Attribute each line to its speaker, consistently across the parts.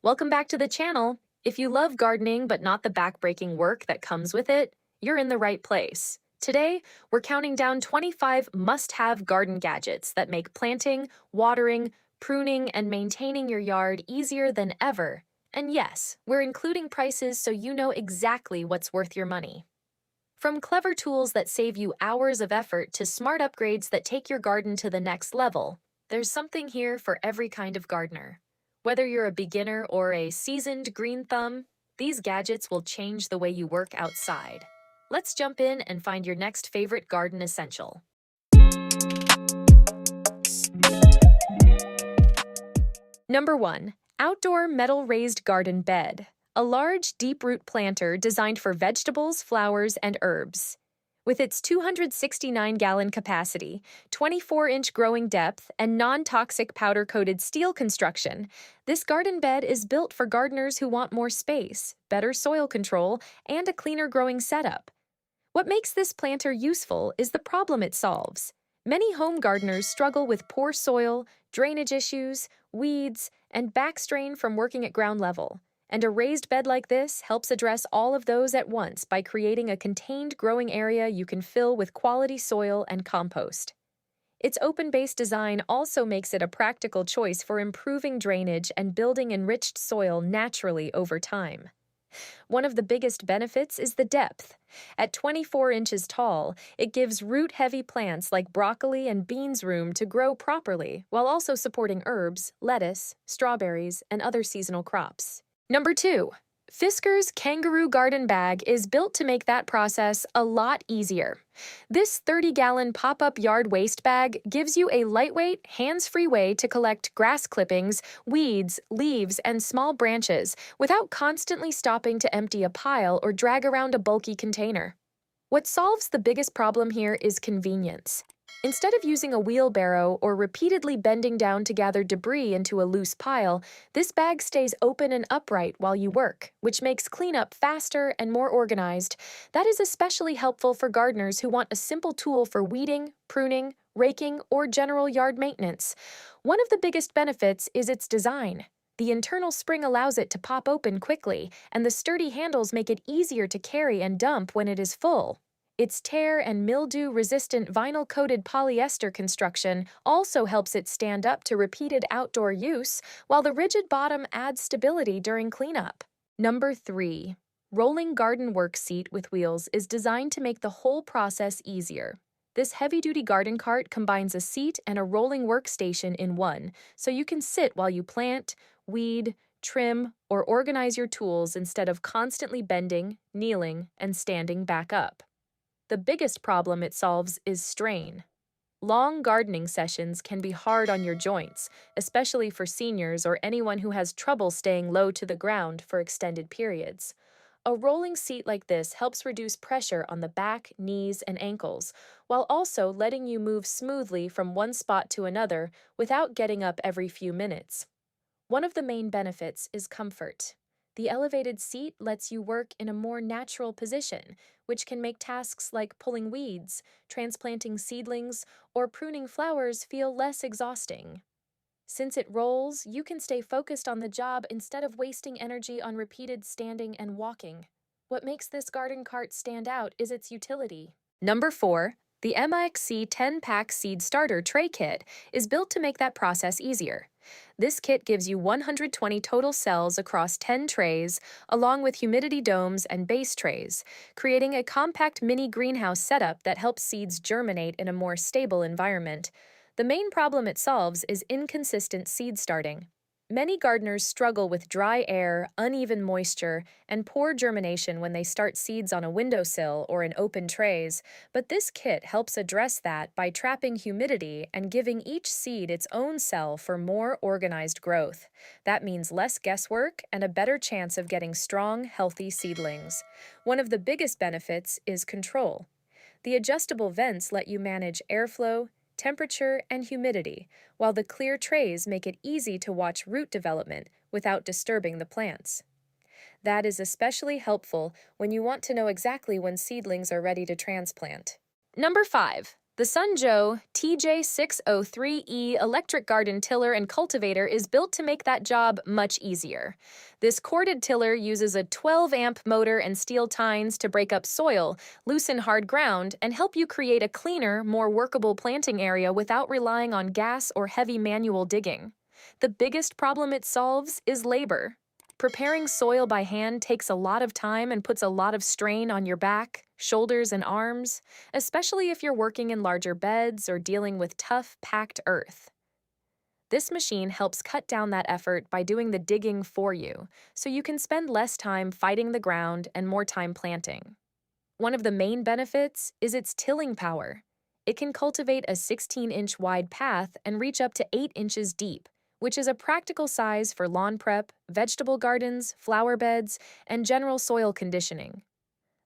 Speaker 1: Welcome back to the channel. If you love gardening but not the back-breaking work that comes with it, you're in the right place. Today, we're counting down 25 must-have garden gadgets that make planting, watering, pruning, and maintaining your yard easier than ever. And yes, we're including prices so you know exactly what's worth your money. From clever tools that save you hours of effort to smart upgrades that take your garden to the next level, there's something here for every kind of gardener. Whether you're a beginner or a seasoned green thumb, these gadgets will change the way you work outside. Let's jump in and find your next favorite garden essential. Number 1. Outdoor metal raised garden bed. A large, deep-root planter designed for vegetables, flowers, and herbs. With its 269-gallon capacity, 24-inch growing depth, and non-toxic powder-coated steel construction, this garden bed is built for gardeners who want more space, better soil control, and a cleaner growing setup. What makes this planter useful is the problem it solves. Many home gardeners struggle with poor soil, drainage issues, weeds, and backstrain from working at ground level. And a raised bed like this helps address all of those at once by creating a contained growing area you can fill with quality soil and compost. Its open-base design also makes it a practical choice for improving drainage and building enriched soil naturally over time. One of the biggest benefits is the depth. At 24 inches tall, it gives root-heavy plants like broccoli and beans room to grow properly, while also supporting herbs, lettuce, strawberries, and other seasonal crops. Number 2. Fisker's Kangaroo Garden Bag is built to make that process a lot easier. This 30-gallon pop-up yard waste bag gives you a lightweight, hands-free way to collect grass clippings, weeds, leaves, and small branches without constantly stopping to empty a pile or drag around a bulky container. What solves the biggest problem here is convenience. Instead of using a wheelbarrow or repeatedly bending down to gather debris into a loose pile, this bag stays open and upright while you work, which makes cleanup faster and more organized. That is especially helpful for gardeners who want a simple tool for weeding, pruning, raking, or general yard maintenance. One of the biggest benefits is its design. The internal spring allows it to pop open quickly, and the sturdy handles make it easier to carry and dump when it is full. Its tear and mildew-resistant vinyl-coated polyester construction also helps it stand up to repeated outdoor use, while the rigid bottom adds stability during cleanup. Number 3. Rolling garden work seat with wheels is designed to make the whole process easier. This heavy-duty garden cart combines a seat and a rolling workstation in one, so you can sit while you plant, weed, trim, or organize your tools instead of constantly bending, kneeling, and standing back up. The biggest problem it solves is strain. Long gardening sessions can be hard on your joints, especially for seniors or anyone who has trouble staying low to the ground for extended periods. A rolling seat like this helps reduce pressure on the back, knees, and ankles, while also letting you move smoothly from one spot to another without getting up every few minutes. One of the main benefits is comfort. The elevated seat lets you work in a more natural position, which can make tasks like pulling weeds, transplanting seedlings, or pruning flowers feel less exhausting. Since it rolls, you can stay focused on the job instead of wasting energy on repeated standing and walking. What makes this garden cart stand out is its utility. Number 4. The MIXC 10-pack Seed Starter Tray Kit is built to make that process easier. This kit gives you 120 total cells across 10 trays, along with humidity domes and base trays, creating a compact mini greenhouse setup that helps seeds germinate in a more stable environment. The main problem it solves is inconsistent seed starting. Many gardeners struggle with dry air, uneven moisture, and poor germination when they start seeds on a windowsill or in open trays, but this kit helps address that by trapping humidity and giving each seed its own cell for more organized growth. That means less guesswork and a better chance of getting strong, healthy seedlings. One of the biggest benefits is control. The adjustable vents let you manage airflow, temperature, and humidity, while the clear trays make it easy to watch root development without disturbing the plants. That is especially helpful when you want to know exactly when seedlings are ready to transplant. Number 5. The Sunjo TJ603E electric garden tiller and cultivator is built to make that job much easier. This corded tiller uses a 12-amp motor and steel tines to break up soil, loosen hard ground, and help you create a cleaner, more workable planting area without relying on gas or heavy manual digging. The biggest problem it solves is labor. Preparing soil by hand takes a lot of time and puts a lot of strain on your back, shoulders, and arms, especially if you're working in larger beds or dealing with tough, packed earth. This machine helps cut down that effort by doing the digging for you, so you can spend less time fighting the ground and more time planting. One of the main benefits is its tilling power. It can cultivate a 16-inch wide path and reach up to 8 inches deep, which is a practical size for lawn prep, vegetable gardens, flower beds, and general soil conditioning.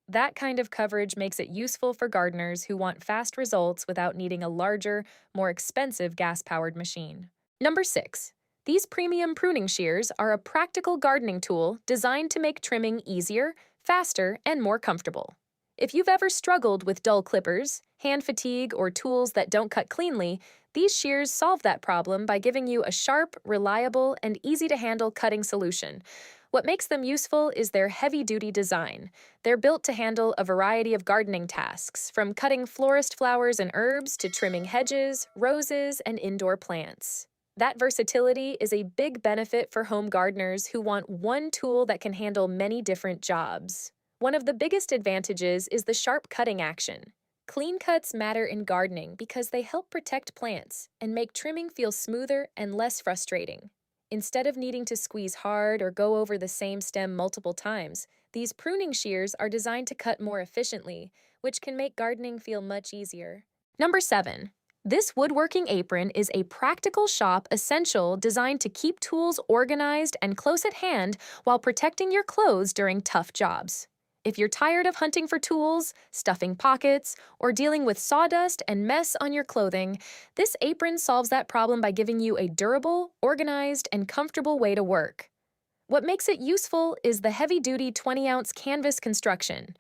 Speaker 1: That kind of coverage makes it useful for gardeners who want fast results without needing a larger, more expensive gas-powered machine. Number 6. These premium pruning shears are a practical gardening tool designed to make trimming easier, faster, and more comfortable. If you've ever struggled with dull clippers, hand fatigue, or tools that don't cut cleanly, these shears solve that problem by giving you a sharp, reliable, and easy-to-handle cutting solution. What makes them useful is their heavy-duty design. They're built to handle a variety of gardening tasks, from cutting florist flowers and herbs to trimming hedges, roses, and indoor plants. That versatility is a big benefit for home gardeners who want one tool that can handle many different jobs. One of the biggest advantages is the sharp cutting action. Clean cuts matter in gardening because they help protect plants and make trimming feel smoother and less frustrating. Instead of needing to squeeze hard or go over the same stem multiple times, these pruning shears are designed to cut more efficiently, which can make gardening feel much easier. Number 7. This woodworking apron is a practical shop essential designed to keep tools organized and close at hand while protecting your clothes during tough jobs. If you're tired of hunting for tools, stuffing pockets, or dealing with sawdust and mess on your clothing, this apron solves that problem by giving you a durable, organized, and comfortable way to work. What makes it useful is the heavy-duty 20-ounce canvas construction.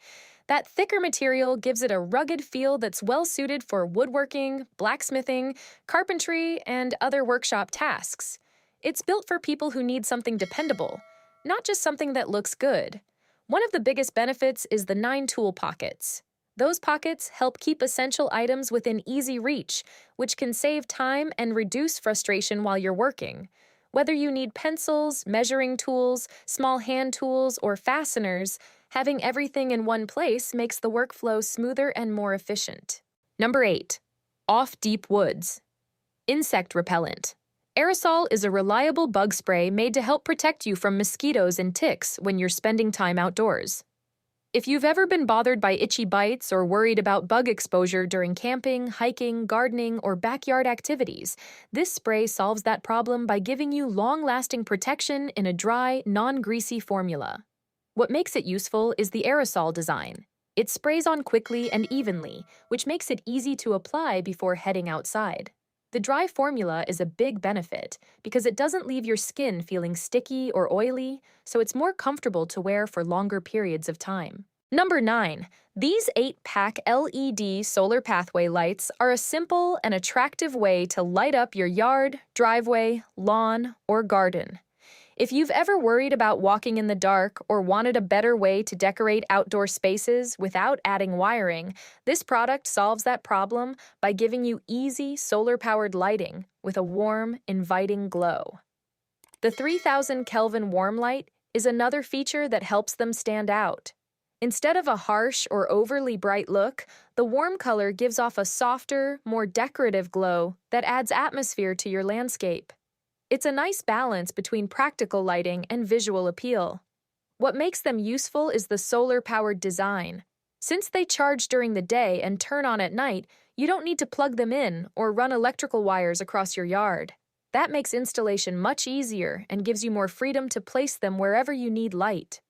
Speaker 1: That thicker material gives it a rugged feel that's well-suited for woodworking, blacksmithing, carpentry, and other workshop tasks. It's built for people who need something dependable, not just something that looks good. One of the biggest benefits is the 9 tool pockets. Those pockets help keep essential items within easy reach, which can save time and reduce frustration while you're working. Whether you need pencils, measuring tools, small hand tools, or fasteners, having everything in one place makes the workflow smoother and more efficient. Number 8. Off Deep Woods. Insect repellent. Aerosol is a reliable bug spray made to help protect you from mosquitoes and ticks when you're spending time outdoors. If you've ever been bothered by itchy bites or worried about bug exposure during camping, hiking, gardening, or backyard activities, this spray solves that problem by giving you long-lasting protection in a dry, non-greasy formula. What makes it useful is the aerosol design. It sprays on quickly and evenly, which makes it easy to apply before heading outside. The dry formula is a big benefit because it doesn't leave your skin feeling sticky or oily, so it's more comfortable to wear for longer periods of time. Number 9. These 8-pack LED solar pathway lights are a simple and attractive way to light up your yard, driveway, lawn, or garden. If you've ever worried about walking in the dark or wanted a better way to decorate outdoor spaces without adding wiring, this product solves that problem by giving you easy solar-powered lighting with a warm, inviting glow. The 3000 Kelvin warm light is another feature that helps them stand out. Instead of a harsh or overly bright look, the warm color gives off a softer, more decorative glow that adds atmosphere to your landscape. It's a nice balance between practical lighting and visual appeal. What makes them useful is the solar-powered design. Since they charge during the day and turn on at night, you don't need to plug them in or run electrical wires across your yard. That makes installation much easier and gives you more freedom to place them wherever you need light.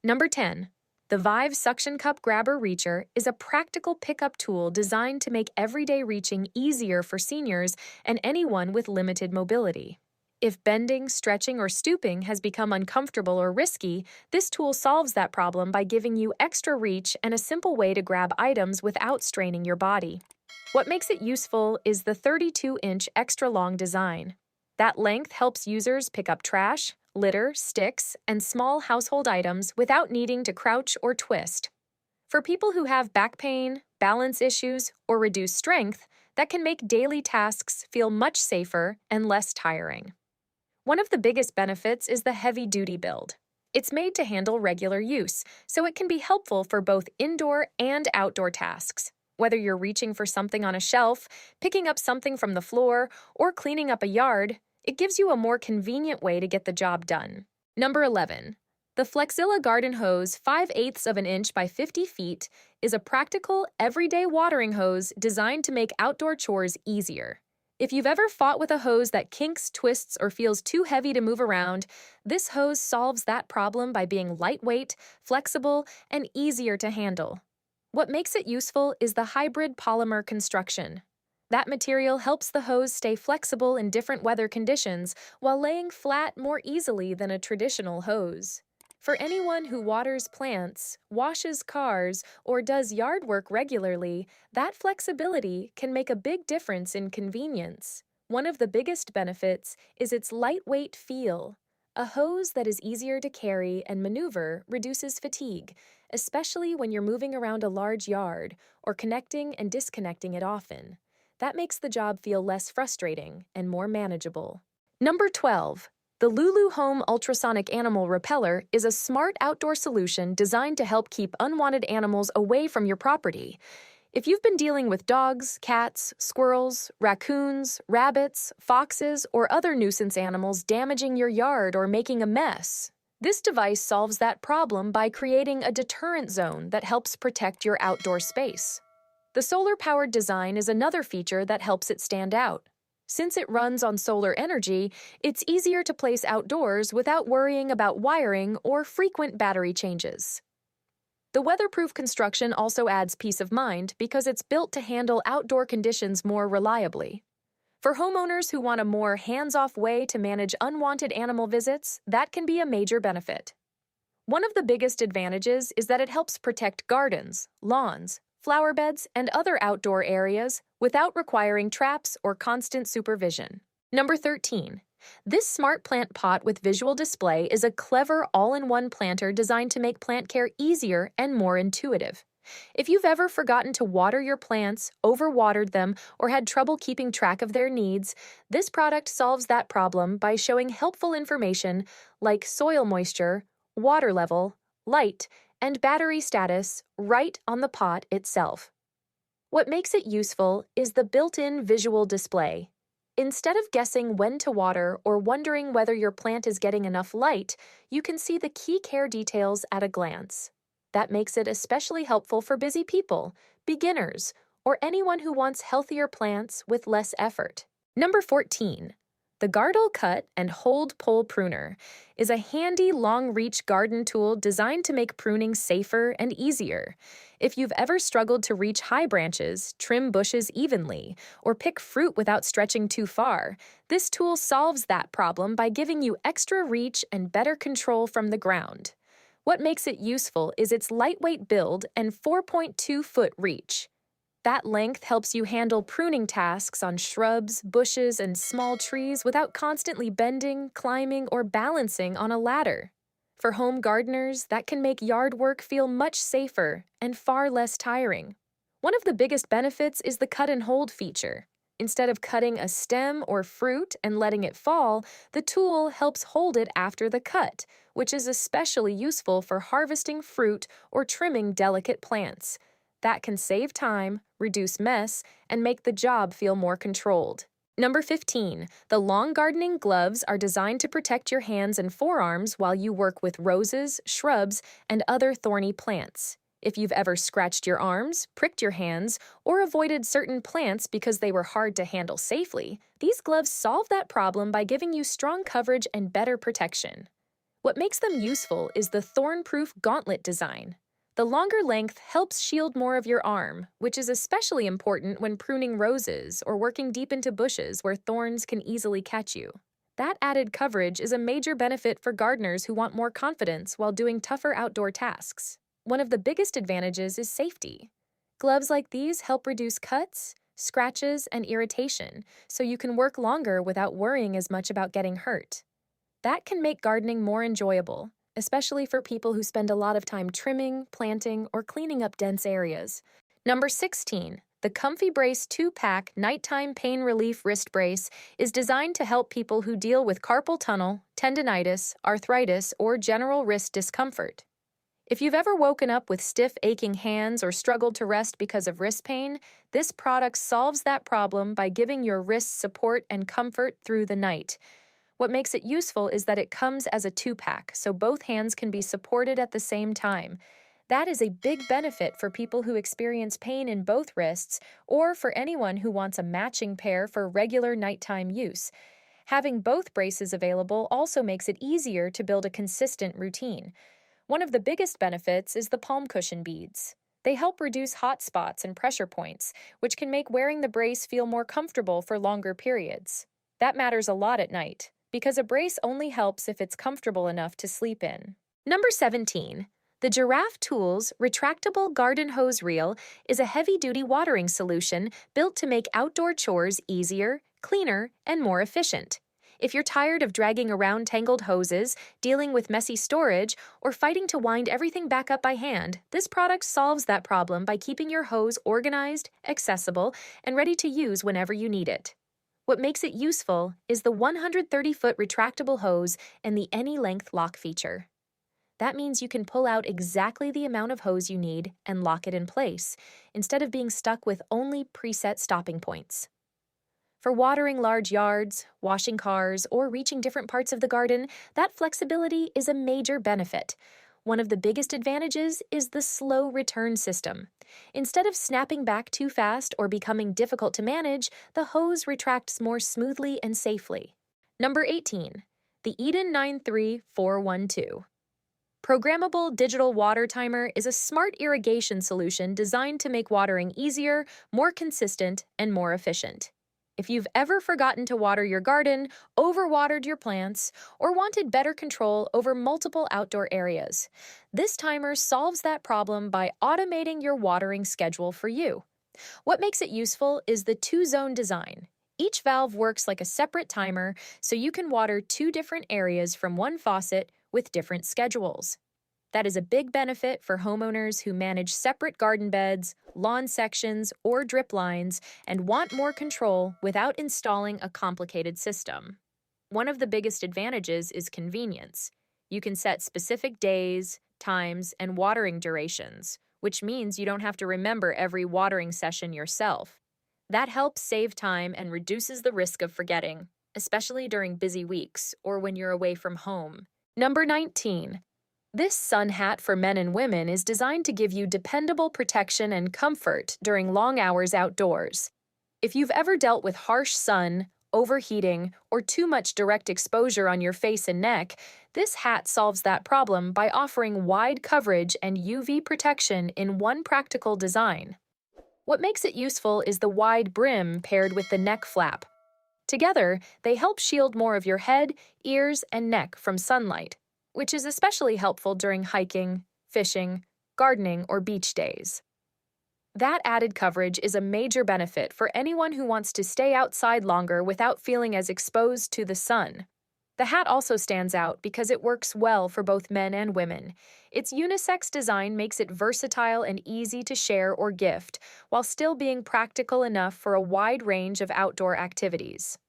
Speaker 1: Number 10. The Vive Suction Cup Grabber Reacher is a practical pickup tool designed to make everyday reaching easier for seniors and anyone with limited mobility. If bending, stretching, or stooping has become uncomfortable or risky, this tool solves that problem by giving you extra reach and a simple way to grab items without straining your body. What makes it useful is the 32-inch extra-long design. That length helps users pick up trash, litter, sticks, and small household items without needing to crouch or twist. For people who have back pain, balance issues, or reduced strength, that can make daily tasks feel much safer and less tiring. One of the biggest benefits is the heavy-duty build. It's made to handle regular use, so it can be helpful for both indoor and outdoor tasks. Whether you're reaching for something on a shelf, picking up something from the floor, or cleaning up a yard, it gives you a more convenient way to get the job done. Number 11. The Flexilla Garden Hose 5/8 of an inch by 50 feet is a practical, everyday watering hose designed to make outdoor chores easier. If you've ever fought with a hose that kinks, twists, or feels too heavy to move around, this hose solves that problem by being lightweight, flexible, and easier to handle. What makes it useful is the hybrid polymer construction. That material helps the hose stay flexible in different weather conditions while laying flat more easily than a traditional hose. For anyone who waters plants, washes cars, or does yard work regularly, that flexibility can make a big difference in convenience. One of the biggest benefits is its lightweight feel. A hose that is easier to carry and maneuver reduces fatigue, especially when you're moving around a large yard or connecting and disconnecting it often. That makes the job feel less frustrating and more manageable. Number 12. The Lulu Home Ultrasonic Animal Repeller is a smart outdoor solution designed to help keep unwanted animals away from your property. If you've been dealing with dogs, cats, squirrels, raccoons, rabbits, foxes, or other nuisance animals damaging your yard or making a mess, this device solves that problem by creating a deterrent zone that helps protect your outdoor space. The solar-powered design is another feature that helps it stand out. Since it runs on solar energy, it's easier to place outdoors without worrying about wiring or frequent battery changes. The weatherproof construction also adds peace of mind because it's built to handle outdoor conditions more reliably. For homeowners who want a more hands-off way to manage unwanted animal visits, that can be a major benefit. One of the biggest advantages is that it helps protect gardens, lawns, flower beds, and other outdoor areas without requiring traps or constant supervision. Number 13. This smart plant pot with visual display is a clever all-in-one planter designed to make plant care easier and more intuitive. If you've ever forgotten to water your plants, overwatered them, or had trouble keeping track of their needs, this product solves that problem by showing helpful information like soil moisture, water level, light, and battery status right on the pot itself. What makes it useful is the built-in visual display. Instead of guessing when to water or wondering whether your plant is getting enough light, you can see the key care details at a glance. That makes it especially helpful for busy people, beginners, or anyone who wants healthier plants with less effort. Number 14. The Gardle Cut and Hold Pole Pruner is a handy long-reach garden tool designed to make pruning safer and easier. If you've ever struggled to reach high branches, trim bushes evenly, or pick fruit without stretching too far, this tool solves that problem by giving you extra reach and better control from the ground. What makes it useful is its lightweight build and 4.2-foot reach. That length helps you handle pruning tasks on shrubs, bushes, and small trees without constantly bending, climbing, or balancing on a ladder. For home gardeners, that can make yard work feel much safer and far less tiring. One of the biggest benefits is the cut and hold feature. Instead of cutting a stem or fruit and letting it fall, the tool helps hold it after the cut, which is especially useful for harvesting fruit or trimming delicate plants. That can save time, reduce mess, and make the job feel more controlled. Number 15. The long gardening gloves are designed to protect your hands and forearms while you work with roses, shrubs, and other thorny plants. If you've ever scratched your arms, pricked your hands, or avoided certain plants because they were hard to handle safely, these gloves solve that problem by giving you strong coverage and better protection. What makes them useful is the thorn-proof gauntlet design. The longer length helps shield more of your arm, which is especially important when pruning roses or working deep into bushes where thorns can easily catch you. That added coverage is a major benefit for gardeners who want more confidence while doing tougher outdoor tasks. One of the biggest advantages is safety. Gloves like these help reduce cuts, scratches, and irritation, so you can work longer without worrying as much about getting hurt. That can make gardening more enjoyable, especially for people who spend a lot of time trimming, planting, or cleaning up dense areas. Number 16. The Comfy Brace 2-pack Nighttime Pain Relief Wrist Brace is designed to help people who deal with carpal tunnel, tendinitis, arthritis, or general wrist discomfort. If you've ever woken up with stiff, aching hands or struggled to rest because of wrist pain, this product solves that problem by giving your wrists support and comfort through the night. What makes it useful is that it comes as a 2-pack, so both hands can be supported at the same time. That is a big benefit for people who experience pain in both wrists or for anyone who wants a matching pair for regular nighttime use. Having both braces available also makes it easier to build a consistent routine. One of the biggest benefits is the palm cushion beads. They help reduce hot spots and pressure points, which can make wearing the brace feel more comfortable for longer periods. That matters a lot at night, because a brace only helps if it's comfortable enough to sleep in. Number 17. The Giraffe Tools Retractable Garden Hose Reel is a heavy-duty watering solution built to make outdoor chores easier, cleaner, and more efficient. If you're tired of dragging around tangled hoses, dealing with messy storage, or fighting to wind everything back up by hand, this product solves that problem by keeping your hose organized, accessible, and ready to use whenever you need it. What makes it useful is the 130-foot retractable hose and the any-length lock feature. That means you can pull out exactly the amount of hose you need and lock it in place, instead of being stuck with only preset stopping points. For watering large yards, washing cars, or reaching different parts of the garden, that flexibility is a major benefit. One of the biggest advantages is the slow return system. Instead of snapping back too fast or becoming difficult to manage, the hose retracts more smoothly and safely. Number 18. The Eden 93412. Programmable Digital Water Timer is a smart irrigation solution designed to make watering easier, more consistent, and more efficient. If you've ever forgotten to water your garden, overwatered your plants, or wanted better control over multiple outdoor areas, this timer solves that problem by automating your watering schedule for you. What makes it useful is the 2-zone design. Each valve works like a separate timer, so you can water 2 different areas from one faucet with different schedules. That is a big benefit for homeowners who manage separate garden beds, lawn sections, or drip lines and want more control without installing a complicated system. One of the biggest advantages is convenience. You can set specific days, times, and watering durations, which means you don't have to remember every watering session yourself. That helps save time and reduces the risk of forgetting, especially during busy weeks or when you're away from home. Number 19. This sun hat for men and women is designed to give you dependable protection and comfort during long hours outdoors. If you've ever dealt with harsh sun, overheating, or too much direct exposure on your face and neck, this hat solves that problem by offering wide coverage and UV protection in one practical design. What makes it useful is the wide brim paired with the neck flap. Together, they help shield more of your head, ears, and neck from sunlight, which is especially helpful during hiking, fishing, gardening, or beach days. That added coverage is a major benefit for anyone who wants to stay outside longer without feeling as exposed to the sun. The hat also stands out because it works well for both men and women. Its unisex design makes it versatile and easy to share or gift, while still being practical enough for a wide range of outdoor activities.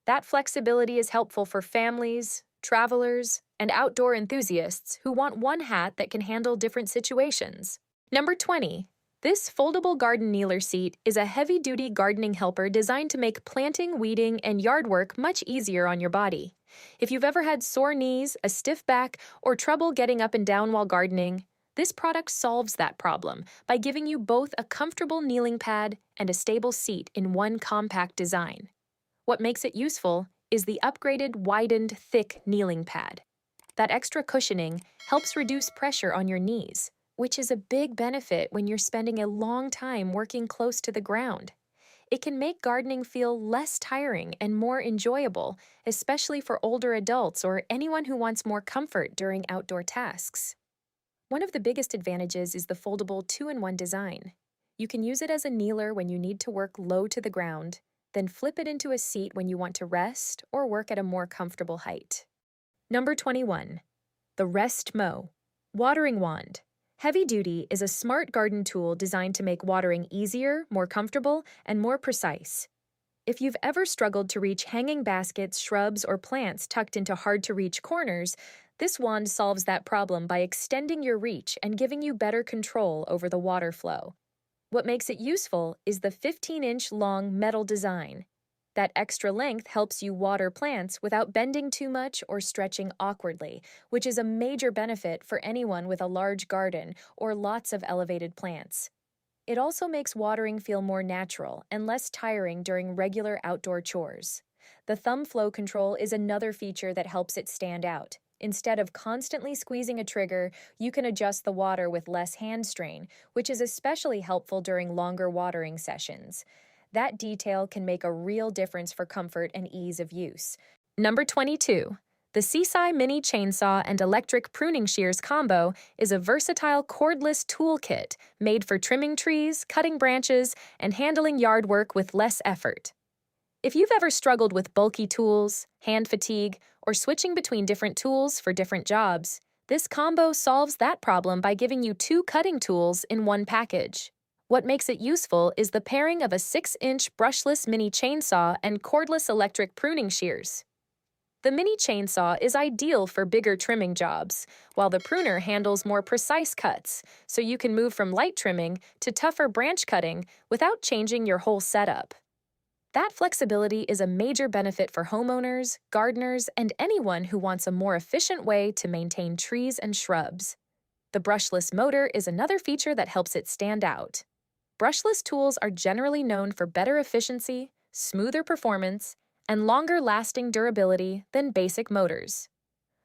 Speaker 1: That flexibility is helpful for families, travelers, and outdoor enthusiasts who want one hat that can handle different situations. Number 20. This foldable garden kneeler seat is a heavy-duty gardening helper designed to make planting, weeding, and yard work much easier on your body. If you've ever had sore knees, a stiff back, or trouble getting up and down while gardening, this product solves that problem by giving you both a comfortable kneeling pad and a stable seat in one compact design. What makes it useful is the upgraded, widened, thick kneeling pad. That extra cushioning helps reduce pressure on your knees, which is a big benefit when you're spending a long time working close to the ground. It can make gardening feel less tiring and more enjoyable, especially for older adults or anyone who wants more comfort during outdoor tasks. One of the biggest advantages is the foldable 2-in-1 design. You can use it as a kneeler when you need to work low to the ground, then flip it into a seat when you want to rest or work at a more comfortable height. Number 21. The Rest Mow. Watering Wand. Heavy Duty is a smart garden tool designed to make watering easier, more comfortable, and more precise. If you've ever struggled to reach hanging baskets, shrubs, or plants tucked into hard-to-reach corners, this wand solves that problem by extending your reach and giving you better control over the water flow. What makes it useful is the 15-inch long metal design. That extra length helps you water plants without bending too much or stretching awkwardly, which is a major benefit for anyone with a large garden or lots of elevated plants. It also makes watering feel more natural and less tiring during regular outdoor chores. The thumb flow control is another feature that helps it stand out. Instead of constantly squeezing a trigger, you can adjust the water with less hand strain, which is especially helpful during longer watering sessions. That detail can make a real difference for comfort and ease of use. Number 22. The Seasai Mini Chainsaw and Electric Pruning Shears combo is a versatile cordless toolkit made for trimming trees, cutting branches, and handling yard work with less effort. If you've ever struggled with bulky tools, hand fatigue, or switching between different tools for different jobs, this combo solves that problem by giving you two cutting tools in one package. What makes it useful is the pairing of a 6-inch brushless mini chainsaw and cordless electric pruning shears. The mini chainsaw is ideal for bigger trimming jobs, while the pruner handles more precise cuts, so you can move from light trimming to tougher branch cutting without changing your whole setup. That flexibility is a major benefit for homeowners, gardeners, and anyone who wants a more efficient way to maintain trees and shrubs. The brushless motor is another feature that helps it stand out. Brushless tools are generally known for better efficiency, smoother performance, and longer-lasting durability than basic motors.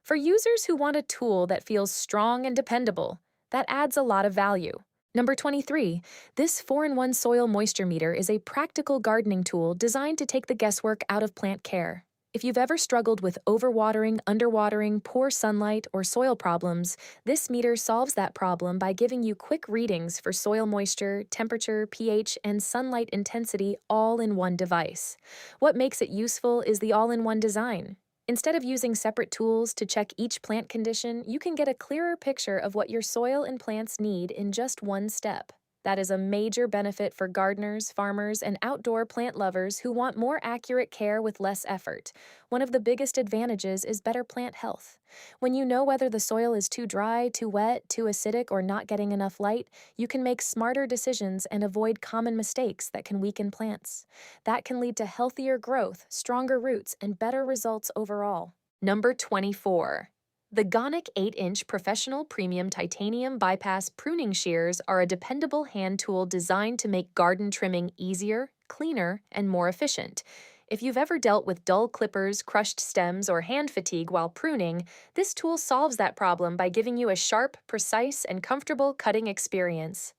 Speaker 1: For users who want a tool that feels strong and dependable, that adds a lot of value. Number 23. This 4-in-1 soil moisture meter is a practical gardening tool designed to take the guesswork out of plant care. If you've ever struggled with overwatering, underwatering, poor sunlight, or soil problems, this meter solves that problem by giving you quick readings for soil moisture, temperature, pH, and sunlight intensity all in one device. What makes it useful is the all-in-one design. Instead of using separate tools to check each plant condition, you can get a clearer picture of what your soil and plants need in just one step. That is a major benefit for gardeners, farmers, and outdoor plant lovers who want more accurate care with less effort. One of the biggest advantages is better plant health. When you know whether the soil is too dry, too wet, too acidic, or not getting enough light, you can make smarter decisions and avoid common mistakes that can weaken plants. That can lead to healthier growth, stronger roots, and better results overall. Number 24. The Gonic 8-inch Professional Premium Titanium Bypass Pruning Shears are a dependable hand tool designed to make garden trimming easier, cleaner, and more efficient. If you've ever dealt with dull clippers, crushed stems, or hand fatigue while pruning, this tool solves that problem by giving you a sharp, precise, and comfortable cutting experience.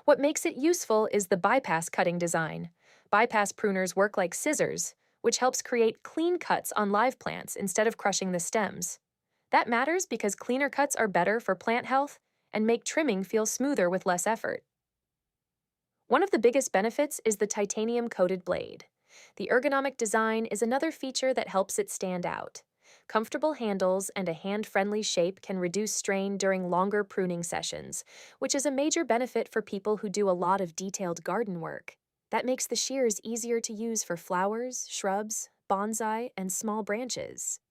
Speaker 1: What makes it useful is the bypass cutting design. Bypass pruners work like scissors, which helps create clean cuts on live plants instead of crushing the stems. That matters because cleaner cuts are better for plant health and make trimming feel smoother with less effort. One of the biggest benefits is the titanium-coated blade. The ergonomic design is another feature that helps it stand out. Comfortable handles and a hand-friendly shape can reduce strain during longer pruning sessions, which is a major benefit for people who do a lot of detailed garden work. That makes the shears easier to use for flowers, shrubs, bonsai, and small branches.